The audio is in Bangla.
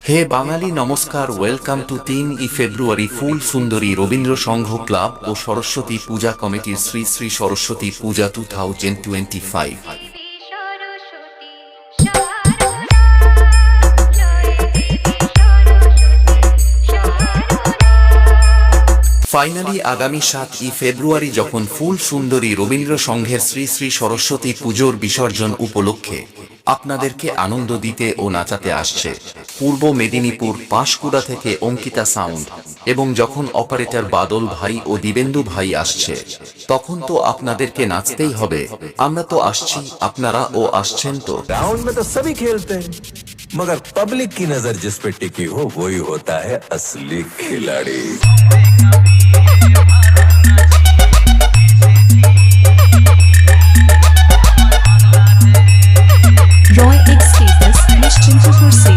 হে বাঙালি নমস্কার, ওয়েলকাম টু 3 ফেব্রুয়ারি ফুল সুন্দরী রবীন্দ্র সংঘ ক্লাব ও সরস্বতী পূজা কমিটির শ্রী শ্রী সরস্বতী পূজা 2025। ফাইনালি আগামী 7 ফেব্রুয়ারি যখন ফুল সুন্দরী রবীন্দ্র সংঘের শ্রী শ্রী সরস্বতী পুজোর বিসর্জন উপলক্ষে আপনাদেরকে আনন্দ দিতে ও নাচাতে আসছে পূর্ব মেদিনীপুর পাঁশকুড়া থেকে অঙ্কিতা সাউন্ড, এবং যখন অপারেটর বাদল ভাই ও দিবেন্দু ভাই আসছে তখন তো আপনাদেরকে নাচতেই হবে। আমরা তো আসছি, আপনারা ও আসছেন তো। ग्राउंड में तो सभी खेलते हैं, मगर पब्लिक की नजर जिस पे टिकी हो वही होता है असली खिलाड़ी। Roy X status, निश्चिंत से